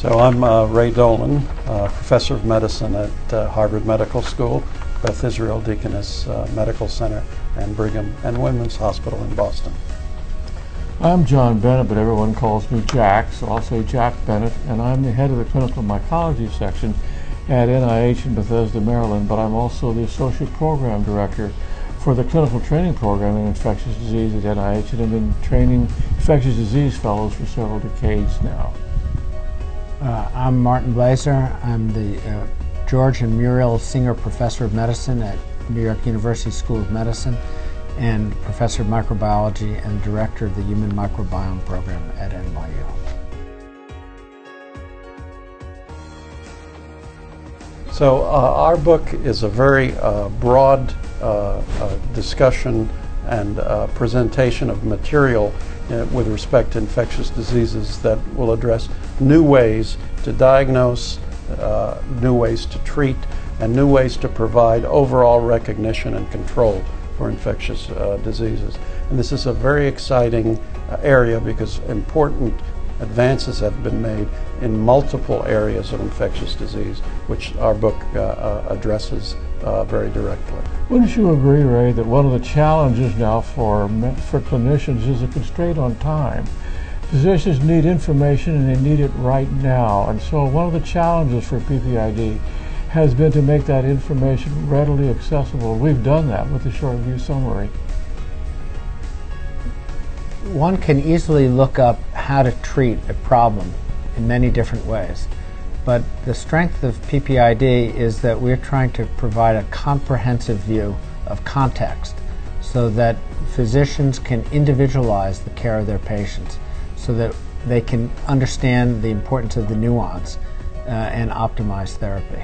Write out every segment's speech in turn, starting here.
So I'm Ray Dolan, professor of medicine at Harvard Medical School, Beth Israel Deaconess Medical Center, and Brigham and Women's Hospital in Boston. I'm John Bennett, but everyone calls me Jack, so I'll say Jack Bennett, and I'm the head of the clinical mycology section at NIH in Bethesda, Maryland, but I'm also the associate program director for the clinical training program in infectious disease at NIH, and have been training infectious disease fellows for several decades now. I'm Martin Blazer. I'm the George and Muriel Singer Professor of Medicine at New York University School of Medicine and Professor of Microbiology and Director of the Human Microbiome Program at NYU. So our book is a very broad discussion and presentation of material with respect to infectious diseases that will address new ways to diagnose, new ways to treat, and new ways to provide overall recognition and control for infectious diseases. And this is a very exciting area because important advances have been made in multiple areas of infectious disease, which our book addresses very directly. Wouldn't you agree, Ray, that one of the challenges now for clinicians is a constraint on time? Physicians need information and they need it right now, and so one of the challenges for PPID has been to make that information readily accessible. We've done that with the short view summary. One can easily look up how to treat a problem in many different ways. But the strength of PPID is that we're trying to provide a comprehensive view of context so that physicians can individualize the care of their patients so that they can understand the importance of the nuance and optimize therapy.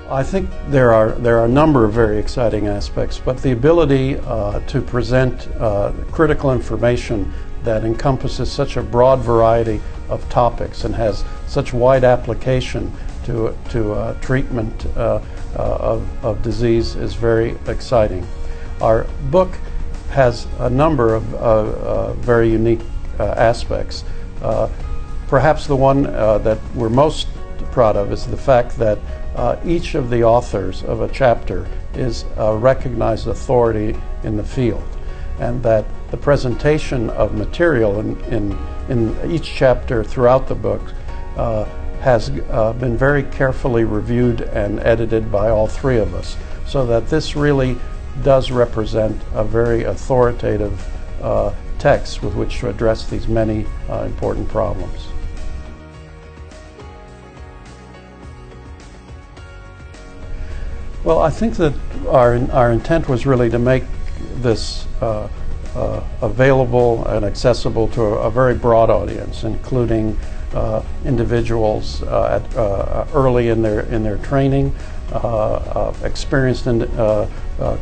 I think there are a number of very exciting aspects, but the ability to present critical information that encompasses such a broad variety of topics and has such wide application to treatment of disease is very exciting. Our book has a number of very unique aspects. Perhaps the one that we're most proud of is the fact that each of the authors of a chapter is a recognized authority in the field, and that the presentation of material in each chapter throughout the book has been very carefully reviewed and edited by all three of us, so that this really does represent a very authoritative text with which to address these many important problems. Well, I think that our intent was really to make this available and accessible to a very broad audience, including individuals early in their training, experienced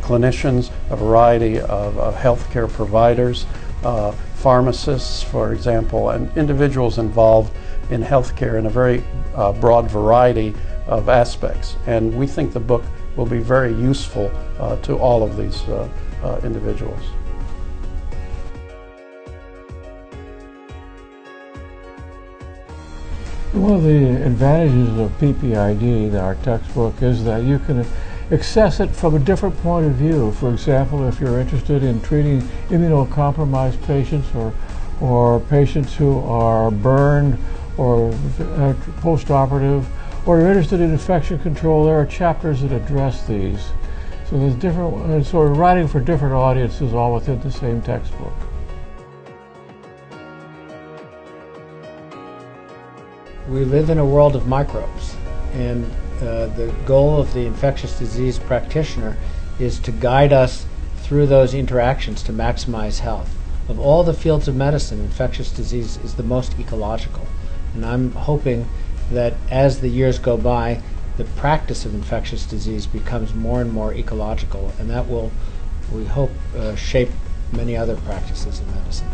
clinicians, a variety of healthcare providers, pharmacists, for example, and individuals involved in healthcare in a very broad variety of aspects. And we think the book will be very useful to all of these individuals. One of the advantages of PPID, our textbook, is that you can access it from a different point of view. For example, if you're interested in treating immunocompromised patients or patients who are burned or post-operative, or you're interested in infection control, there are chapters that address these. So there's different, so we're writing for different audiences all within the same textbook. We live in a world of microbes, and the goal of the infectious disease practitioner is to guide us through those interactions to maximize health. Of all the fields of medicine, infectious disease is the most ecological, and I'm hoping that as the years go by, the practice of infectious disease becomes more and more ecological, and that will, we hope, shape many other practices in medicine.